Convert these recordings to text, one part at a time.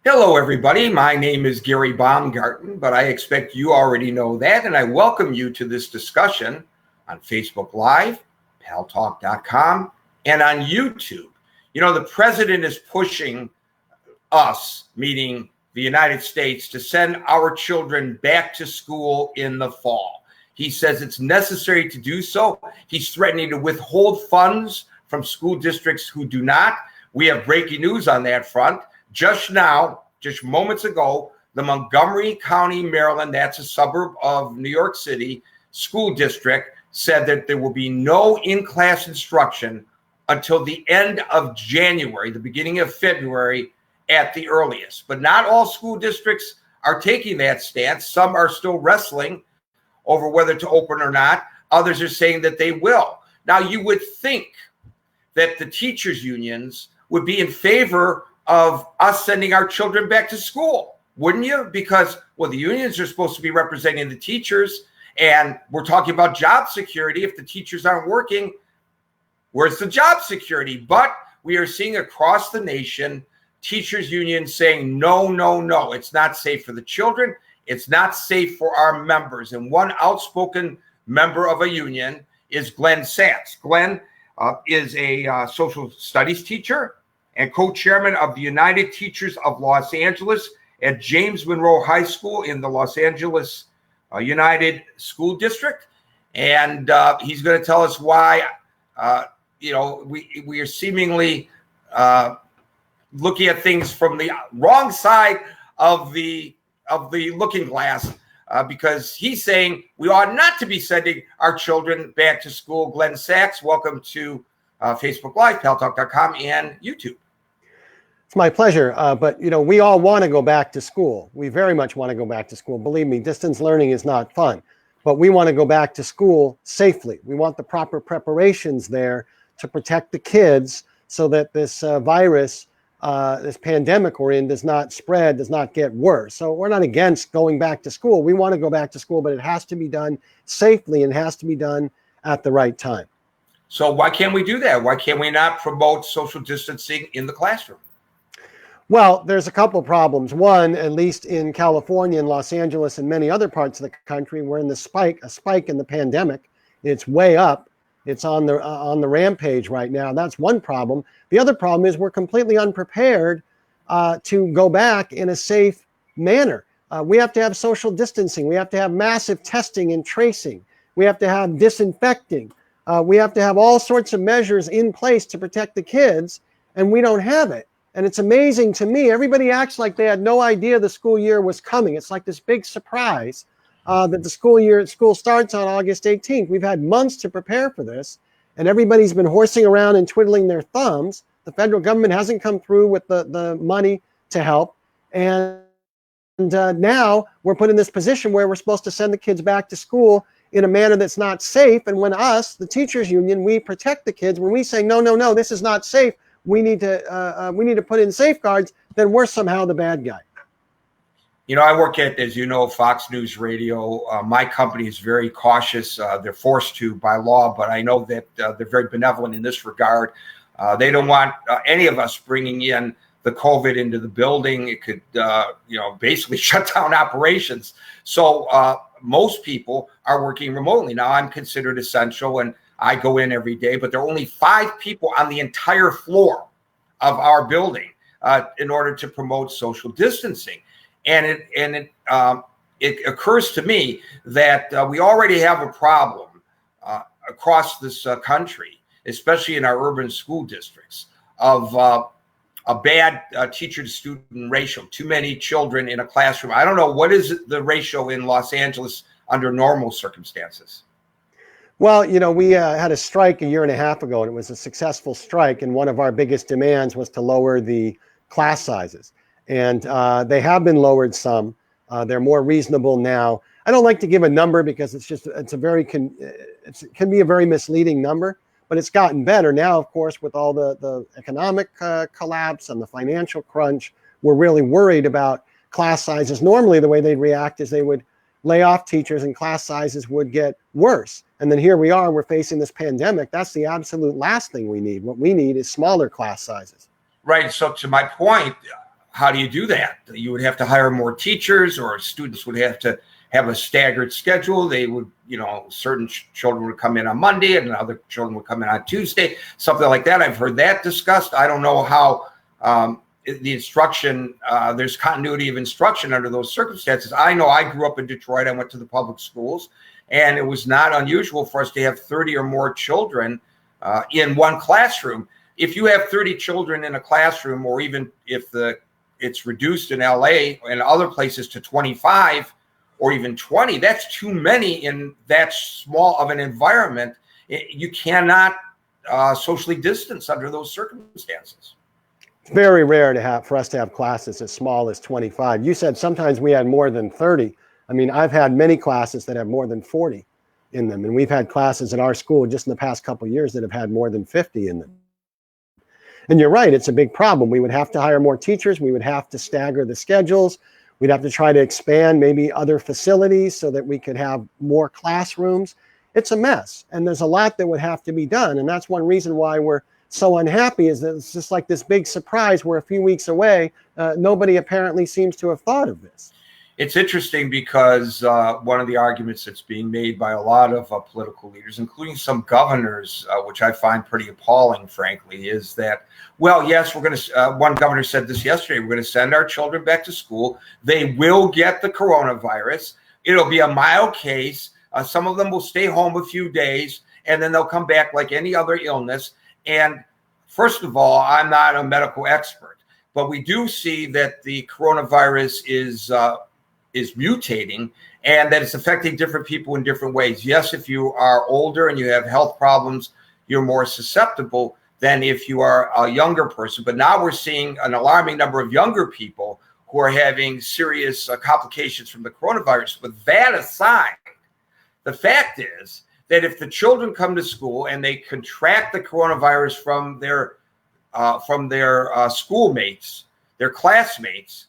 Hello, everybody. My name is Gary Baumgarten, but I expect you already know that, and I welcome you to this discussion on Facebook Live, paltalk.com, and on YouTube. You know, the president is pushing us, meaning the United States, to send our children back to school in the fall. He says it's necessary to do so. He's threatening to withhold funds from school districts who do not. We have breaking news on that front. Just now, just moments ago, the Montgomery County, Maryland, that's a suburb of New York City, school district said that there will be no in-class instruction until the end of January, the beginning of February at the earliest. But not all school districts are taking that stance. Some are still wrestling over whether to open or not. Others are saying that they will. Now, you would think that the teachers' unions would be in favor of us sending our children back to school, wouldn't you? Because, well, the unions are supposed to be representing the teachers, and we're talking about job security. If the teachers aren't working, where's the job security? But we are seeing across the nation teachers' unions saying, no, no, no, it's not safe for the children. It's not safe for our members. And one outspoken member of a union is Glenn Sachs. Glenn is a social studies teacher and co-chairman of the United Teachers of Los Angeles at James Monroe High School in the Los Angeles United School District. And he's going to tell us why, we are seemingly looking at things from the wrong side of the looking glass, because he's saying we ought not to be sending our children back to school. Glenn Sachs, welcome to Facebook Live, paltalk.com, and YouTube. It's my pleasure. But, we all want to go back to school. We very much want to go back to school. Believe me, distance learning is not fun, but we want to go back to school safely. We want the proper preparations there to protect the kids so that this virus, this pandemic we're in, does not spread, does not get worse. So we're not against going back to school. We want to go back to school, but it has to be done safely and has to be done at the right time. So why can't we do that? Why can't we not promote social distancing in the classroom? Well, there's a couple problems. One, at least in California and Los Angeles and many other parts of the country, we're in a spike in the pandemic. It's way up. It's on the rampage right now. That's one problem. The other problem is we're completely unprepared to go back in a safe manner. We have to have social distancing. We have to have massive testing and tracing. We have to have disinfecting. We have to have all sorts of measures in place to protect the kids, and we don't have it. And it's amazing to me. Everybody acts like they had no idea the school year was coming. It's like this big surprise that the school starts on August 18th. We've had months to prepare for this, and everybody's been horsing around and twiddling their thumbs. The federal government hasn't come through with the money to help. And now we're put in this position where we're supposed to send the kids back to school in a manner that's not safe. And when us, the teachers union, we protect the kids, when we say, no, no, no, this is not safe, we need to put in safeguards, then we're somehow the bad guy. I work at, as you know, Fox News Radio. My company is very cautious. They're forced to by law, but I know that they're very benevolent in this regard. They don't want any of us bringing in the COVID into the building. It could, basically shut down operations. So most people are working remotely. Now, I'm considered essential, and I go in every day, but there are only 5 people on the entire floor of our building in order to promote social distancing. And it occurs to me that we already have a problem across this country, especially in our urban school districts, of a bad teacher-to-student ratio, too many children in a classroom. I don't know, what is the ratio in Los Angeles under normal circumstances? Well, we had a strike a year and a half ago, and it was a successful strike. And one of our biggest demands was to lower the class sizes. And they have been lowered some. They're more reasonable now. I don't like to give a number because it can be a very misleading number, but it's gotten better now. Of course, with all the economic collapse and the financial crunch, we're really worried about class sizes. Normally, the way they'd react is they would lay off teachers and class sizes would get worse. And then here we are, we're facing this pandemic. That's the absolute last thing we need. What we need is smaller class sizes. Right. So to my point, how do you do that? You would have to hire more teachers, or students would have to have a staggered schedule. They would, certain children would come in on Monday and other children would come in on Tuesday, something like that. I've heard that discussed. I don't know how the instruction, there's continuity of instruction under those circumstances. I know I grew up in Detroit. I went to the public schools, and it was not unusual for us to have 30 or more children in one classroom. If you have 30 children in a classroom, or even if it's reduced in LA and other places to 25 or even 20, that's too many in that small of an environment. You cannot socially distance under those circumstances. It's very rare for us to have classes as small as 25. You said sometimes we had more than 30. I mean, I've had many classes that have more than 40 in them, and we've had classes at our school just in the past couple of years that have had more than 50 in them. And you're right, it's a big problem. We would have to hire more teachers. We would have to stagger the schedules. We'd have to try to expand maybe other facilities so that we could have more classrooms. It's a mess, and there's a lot that would have to be done. And that's one reason why we're so unhappy, is that it's just like this big surprise. We're a few weeks away. Nobody apparently seems to have thought of this. It's interesting because one of the arguments that's being made by a lot of political leaders, including some governors, which I find pretty appalling, frankly, is that, well, yes, we're going to, one governor said this yesterday, we're going to send our children back to school. They will get the coronavirus. It'll be a mild case. Some of them will stay home a few days, and then they'll come back like any other illness. And first of all, I'm not a medical expert, but we do see that the coronavirus is mutating, and that it's affecting different people in different ways. Yes, if you are older and you have health problems, you're more susceptible than if you are a younger person. But now we're seeing an alarming number of younger people who are having serious complications from the coronavirus. But that aside, the fact is that if the children come to school and they contract the coronavirus from their schoolmates, their classmates,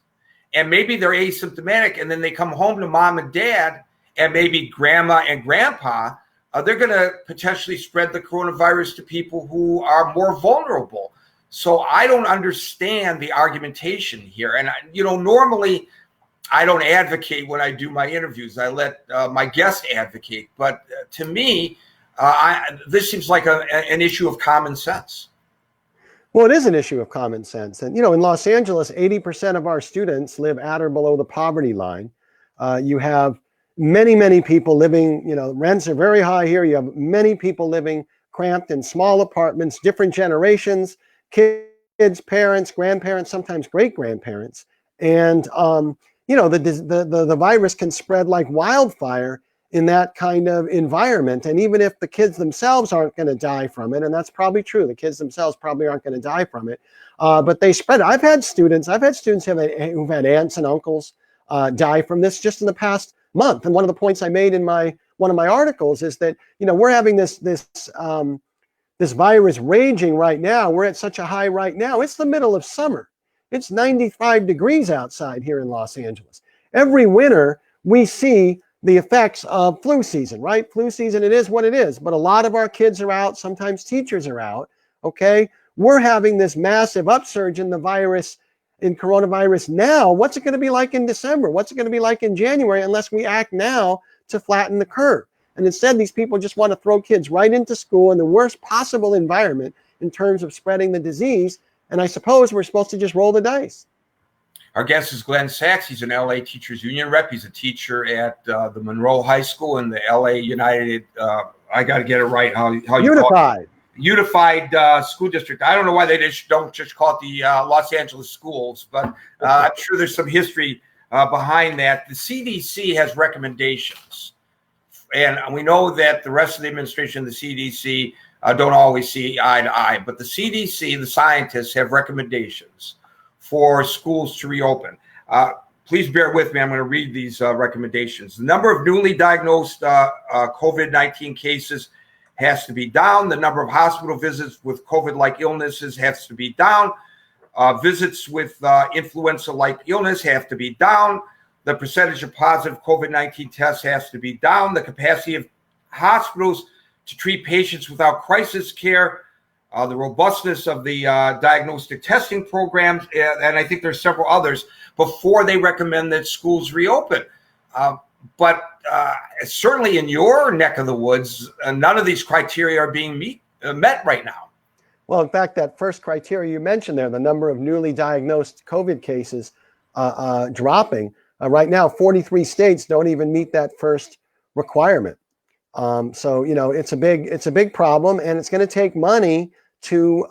and maybe they're asymptomatic, and then they come home to mom and dad and maybe grandma and grandpa, they're going to potentially spread the coronavirus to people who are more vulnerable. So I don't understand the argumentation here. And, normally I don't advocate when I do my interviews. I let my guests advocate. But to me, this seems like an issue of common sense. Well, it is an issue of common sense. And, in Los Angeles, 80% of our students live at or below the poverty line. You have many, many people living, rents are very high here. You have many people living cramped in small apartments, different generations, kids, parents, grandparents, sometimes great-grandparents. And, the virus can spread like wildfire in that kind of environment. And even if the kids themselves aren't going to die from it, and that's probably true, the kids themselves probably aren't going to die from it, but they spread it. I've had students who've had aunts and uncles die from this just in the past month. And one of the points I made in one of my articles is that, we're having this virus raging right now. We're at such a high right now. It's the middle of summer. It's 95 degrees outside here in Los Angeles. Every winter, we see the effects of flu season, right? Flu season, it is what it is. But a lot of our kids are out. Sometimes teachers are out, okay? We're having this massive upsurge in the virus, in coronavirus now. What's it going to be like in December? What's it going to be like in January unless we act now to flatten the curve? And instead, these people just want to throw kids right into school in the worst possible environment in terms of spreading the disease. And I suppose we're supposed to just roll the dice. Our guest is Glenn Sachs. He's an LA Teachers Union rep. He's a teacher at the Monroe High School in the LA United, I got to get it right, how you call it. Unified School District. I don't know why they don't just call it the Los Angeles schools, but I'm sure there's some history behind that. The CDC has recommendations, and we know that the rest of the administration, the CDC, don't always see eye to eye, but the CDC, the scientists, have recommendations for schools to reopen. Please bear with me. I'm going to read these recommendations. The number of newly diagnosed COVID-19 cases has to be down. The number of hospital visits with COVID-like illnesses has to be down. Visits with influenza-like illness have to be down. The percentage of positive COVID-19 tests has to be down. The capacity of hospitals to treat patients without crisis care the robustness of the diagnostic testing programs, and I think there's several others before they recommend that schools reopen. But certainly in your neck of the woods, none of these criteria are being met right now. Well, in fact, that first criteria you mentioned there, the number of newly diagnosed COVID cases dropping. Right now, 43 states don't even meet that first requirement. So, it's a big problem, and it's going to take money to,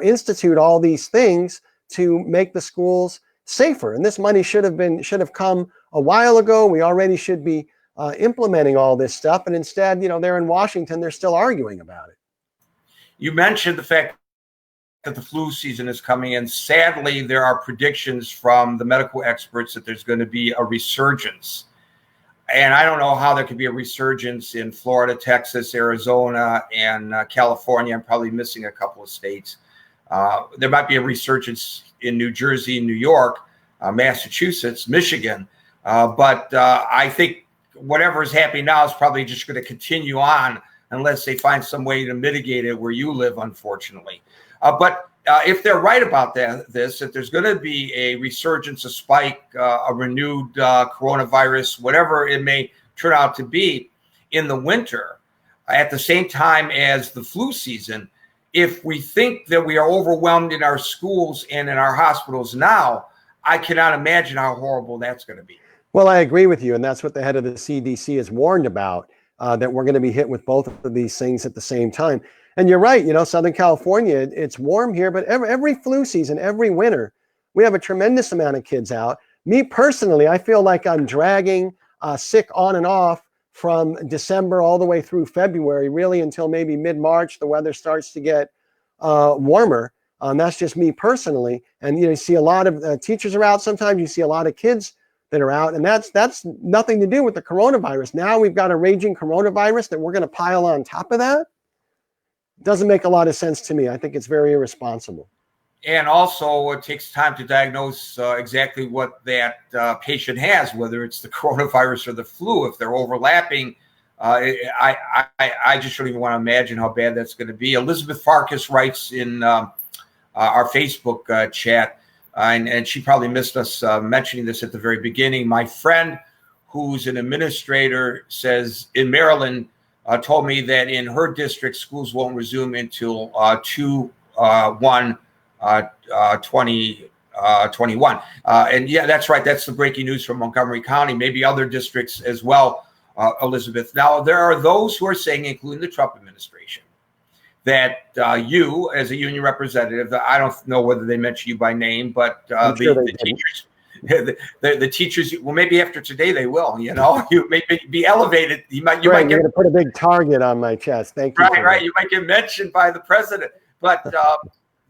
institute all these things to make the schools safer. And this money should have come a while ago. We already should be implementing all this stuff. And instead, they're in Washington, they're still arguing about it. You mentioned the fact that the flu season is coming, and sadly, there are predictions from the medical experts that there's going to be a resurgence. And I don't know how there could be a resurgence in Florida, Texas, Arizona, and California. I'm probably missing a couple of states. There might be a resurgence in New Jersey, New York, Massachusetts, Michigan. But I think whatever is happening now is probably just going to continue on unless they find some way to mitigate it where you live, unfortunately. But if they're right about that there's going to be a resurgence, a spike, a renewed coronavirus, whatever it may turn out to be in the winter, at the same time as the flu season, if we think that we are overwhelmed in our schools and in our hospitals now, I cannot imagine how horrible that's going to be. Well, I agree with you. And that's what the head of the CDC has warned about, that we're going to be hit with both of these things at the same time. And you're right, Southern California, it's warm here, but every flu season, every winter, we have a tremendous amount of kids out. Me personally, I feel like I'm dragging sick on and off from December all the way through February, really until maybe mid-March. The weather starts to get warmer. That's just me personally. And you see a lot of teachers are out. Sometimes you see a lot of kids that are out, and that's nothing to do with the coronavirus. Now we've got a raging coronavirus that we're going to pile on top of that. Doesn't make a lot of sense to me. I think it's very irresponsible. And also, it takes time to diagnose exactly what that patient has, whether it's the coronavirus or the flu. If they're overlapping, I just don't even want to imagine how bad that's going to be. Elizabeth Farkas writes in our Facebook chat, and she probably missed us mentioning this at the very beginning. My friend, who's an administrator, says in Maryland, told me that in her district, schools won't resume until 2/1/2021. And yeah, that's right. That's the breaking news from Montgomery County, maybe other districts as well, Elizabeth. Now, there are those who are saying, including the Trump administration, that you, as a union representative, I don't know whether they mention you by name, but the teachers, the teachers, well, maybe after today they will. You may be elevated. You might you're going to put a big target on my chest. Thank you. Right. You might get mentioned by the president, but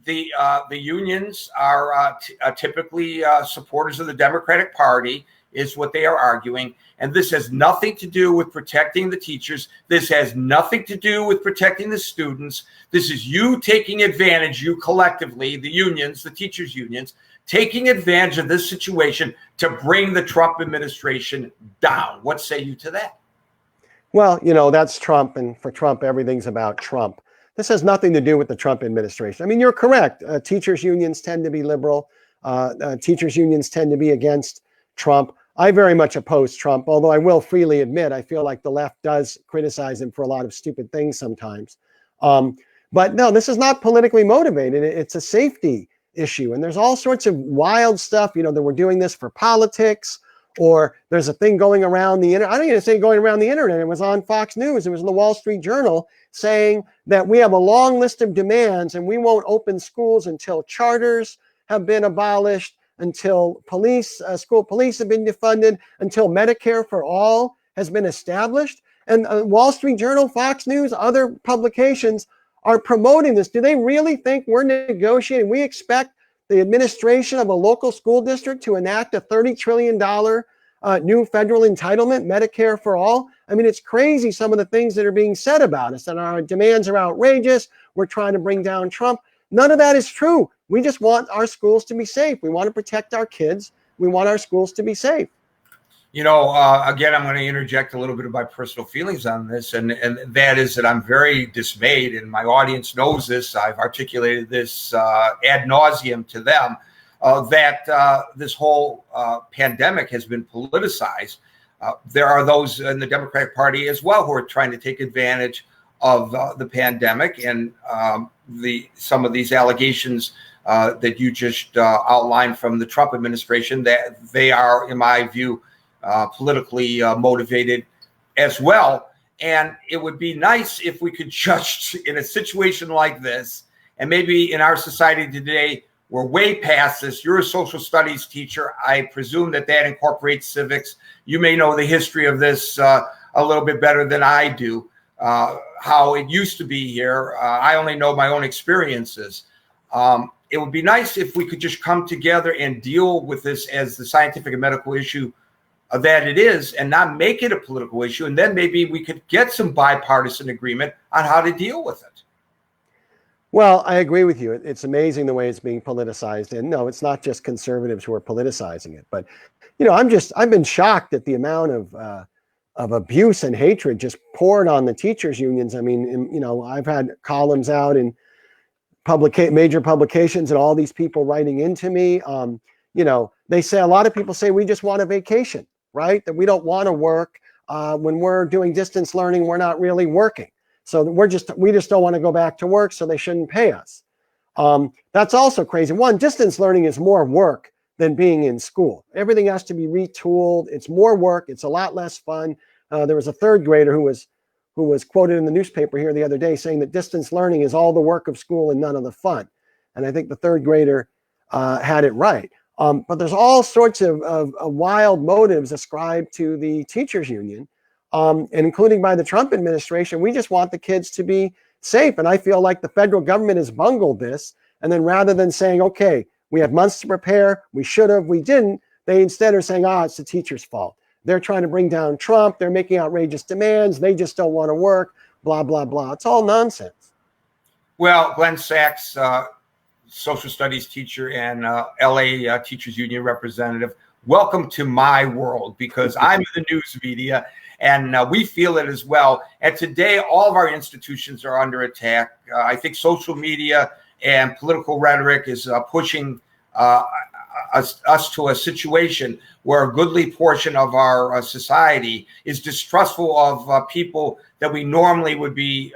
the unions are typically supporters of the Democratic Party, is what they are arguing. And this has nothing to do with protecting the teachers. This has nothing to do with protecting the students. This is you taking advantage, you collectively, the unions, the teachers' unions, taking advantage of this situation to bring the Trump administration down. What say you to that? Well, that's Trump. And for Trump, everything's about Trump. This has nothing to do with the Trump administration. I mean, you're correct. Teachers' unions tend to be liberal. Teachers' unions tend to be against Trump. I very much oppose Trump, although I will freely admit I feel like the left does criticize him for a lot of stupid things sometimes. But no, this is not politically motivated. It's a safety issue. And there's all sorts of wild stuff, that we're doing this for politics, or there's a thing going around the internet. I don't even say going around the internet. It was on Fox News. It was in the Wall Street Journal saying that we have a long list of demands and we won't open schools until charters have been abolished, until school police have been defunded, until Medicare for all has been established. And Wall Street Journal, Fox News, other publications are promoting this. Do they really think we're negotiating? We expect the administration of a local school district to enact a $30 trillion new federal entitlement, Medicare for all. I mean, it's crazy some of the things that are being said about us, and our demands are outrageous. We're trying to bring down Trump. None of that is true. We just want our schools to be safe. We want to protect our kids. We want our schools to be safe. Again, I'm going to interject a little bit of my personal feelings on this, and that is that I'm very dismayed, and my audience knows this. I've articulated this ad nauseum to them, that this whole pandemic has been politicized. There are those in the Democratic Party as well who are trying to take advantage of the pandemic and some of these allegations that you just outlined from the Trump administration, that they are, in my view, politically motivated as well. And it would be nice if we could just, in a situation like this, and maybe in our society today, we're way past this. You're a social studies teacher. I presume that incorporates civics. You may know the history of this a little bit better than I do, how it used to be here. I only know my own experiences. It would be nice if we could just come together and deal with this as the scientific and medical issue that it is, and not make it a political issue. And then maybe we could get some bipartisan agreement on how to deal with it. Well, I agree with you. It's amazing the way it's being politicized. And no, it's not just conservatives who are politicizing it. But, I've been shocked at the amount of abuse and hatred just poured on the teachers' unions. I mean, I've had columns out in major publications and all these people writing into me. They say, a lot of people say we just want a vacation, right? That we don't want to work. When we're doing distance learning, we're not really working. So we just don't want to go back to work, so they shouldn't pay us. That's also crazy. One, distance learning is more work than being in school. Everything has to be retooled. It's more work. It's a lot less fun. There was a third grader who was quoted in the newspaper here the other day saying that distance learning is all the work of school and none of the fun. And I think the third grader had it right. But there's all sorts of wild motives ascribed to the teachers union, and including by the Trump administration. We just want the kids to be safe. And I feel like the federal government has bungled this. And then rather than saying, okay, we have months to prepare, we should have, we didn't, they instead are saying, it's the teacher's fault. They're trying to bring down Trump. They're making outrageous demands. They just don't want to work, blah, blah, blah. It's all nonsense. Well, Glenn Sachs, social studies teacher and LA Teachers Union representative, welcome to my world, because I'm in the news media and we feel it as well. And today, all of our institutions are under attack. I think social media and political rhetoric is pushing us to a situation where a goodly portion of our society is distrustful of people that we normally would be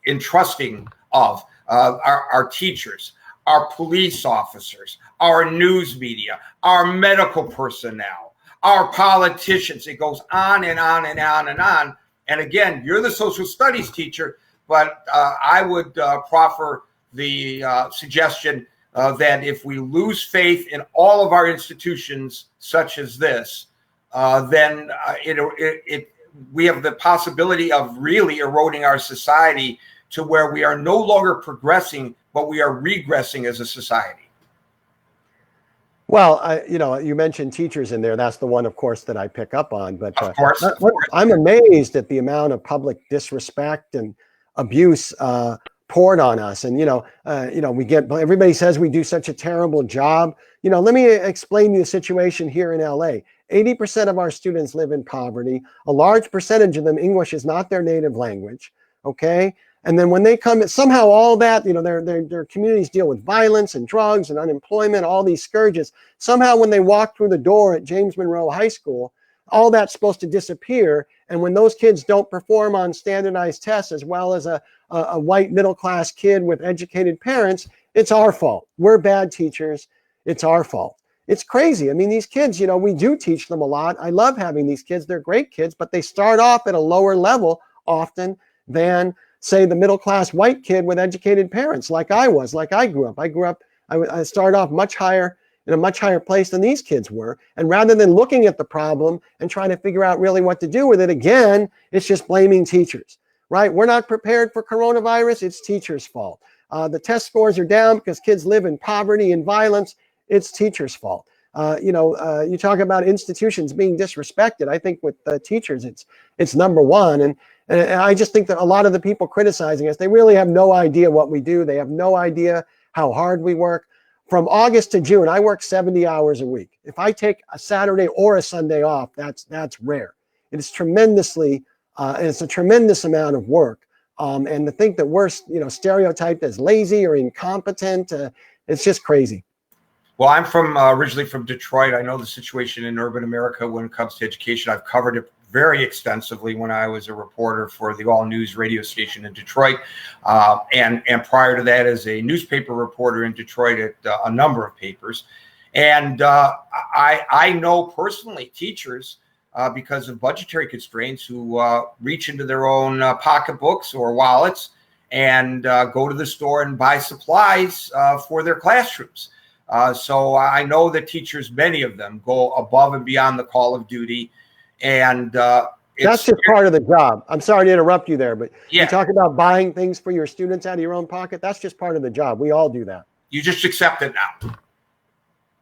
entrusting of, our teachers, our police officers, our news media, our medical personnel, our politicians. It goes on and on and on and on. And again, you're the social studies teacher, but I would proffer the suggestion that if we lose faith in all of our institutions such as this, then we have the possibility of really eroding our society to where we are no longer progressing, but we are regressing as a society. Well, you mentioned teachers in there. That's the one, of course, that I pick up on. But of course. I'm amazed at the amount of public disrespect and abuse poured on us. And, everybody says we do such a terrible job. Let me explain to you the situation here in LA. 80% of our students live in poverty. A large percentage of them, English is not their native language. Okay. And then when they come, somehow all that, their communities deal with violence and drugs and unemployment, all these scourges. Somehow when they walk through the door at James Monroe High School, all that's supposed to disappear. And when those kids don't perform on standardized tests as well as a white middle-class kid with educated parents, it's our fault. We're bad teachers. It's our fault. It's crazy. I mean, these kids, we do teach them a lot. I love having these kids. They're great kids, but they start off at a lower level often than, say, the middle-class white kid with educated parents, like I grew up. I started off in a much higher place than these kids were. And rather than looking at the problem and trying to figure out really what to do with it, again, it's just blaming teachers, right? We're not prepared for coronavirus. It's teachers' fault. The test scores are down because kids live in poverty and violence. It's teachers' fault. You talk about institutions being disrespected. I think with teachers, it's number one. And I just think that a lot of the people criticizing us, they really have no idea what we do. They have no idea how hard we work. from August to June, I work 70 hours a week. If I take a Saturday or a Sunday off, that's rare. It is tremendously, and it's a tremendous amount of work. And to think that we're, stereotyped as lazy or incompetent, it's just crazy. Well, I'm originally from Detroit. I know the situation in urban America when it comes to education. I've covered it very extensively when I was a reporter for the All News radio station in Detroit, and prior to that as a newspaper reporter in Detroit at a number of papers. And I know personally teachers because of budgetary constraints who reach into their own pocketbooks or wallets and go to the store and buy supplies for their classrooms. So I know that teachers, many of them, go above and beyond the call of duty. And that's just part of the job. I'm sorry to interrupt you there, but yeah. You talk about buying things for your students out of your own pocket. That's just part of the job. We all do that. You just accept it now.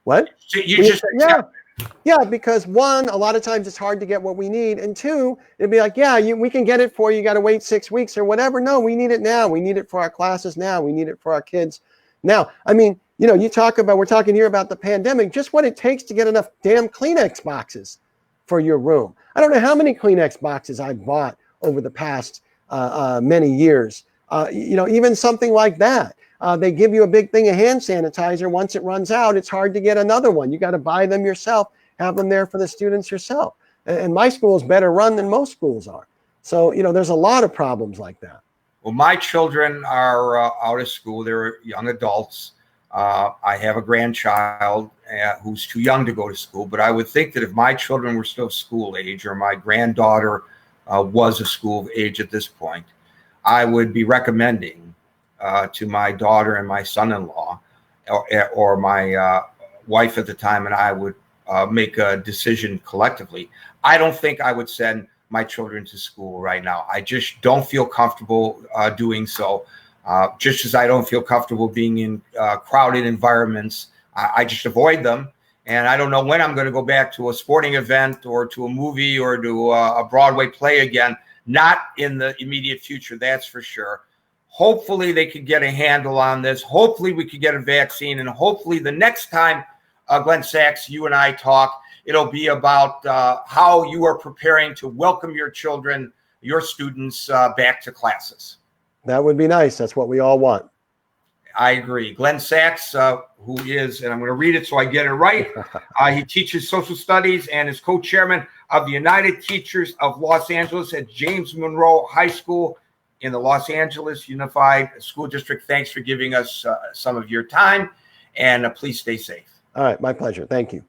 What? You just accept it. Yeah, because one, a lot of times it's hard to get what we need. And two, it'd be like, we can get it for you. You got to wait 6 weeks or whatever. No, we need it now. We need it for our classes now. We need it for our kids now. I mean, we're talking here about the pandemic, just what it takes to get enough damn Kleenex boxes for your room. I don't know how many Kleenex boxes I've bought over the past many years. Even something like that. They give you a big thing of hand sanitizer. Once it runs out, it's hard to get another one. You got to buy them yourself, have them there for the students yourself. And my school is better run than most schools are. So, there's a lot of problems like that. Well, my children are out of school. They're young adults. I have a grandchild who's too young to go to school, but I would think that if my children were still school age or my granddaughter was a school age at this point, I would be recommending to my daughter and my son-in-law or my wife at the time, and I would make a decision collectively. I don't think I would send my children to school right now. I just don't feel comfortable doing so. Just as I don't feel comfortable being in crowded environments, I just avoid them. And I don't know when I'm going to go back to a sporting event or to a movie or to a Broadway play again. Not in the immediate future, that's for sure. Hopefully they could get a handle on this. Hopefully we could get a vaccine. And hopefully the next time, Glenn Sachs, you and I talk, it'll be about how you are preparing to welcome your children, your students back to classes. That would be nice. That's what we all want. I agree. Glenn Sachs, who is, and I'm going to read it so I get it right. He teaches social studies and is co-chairman of the United Teachers of Los Angeles at James Monroe High School in the Los Angeles Unified School District. Thanks for giving us some of your time, and please stay safe. All right. My pleasure. Thank you.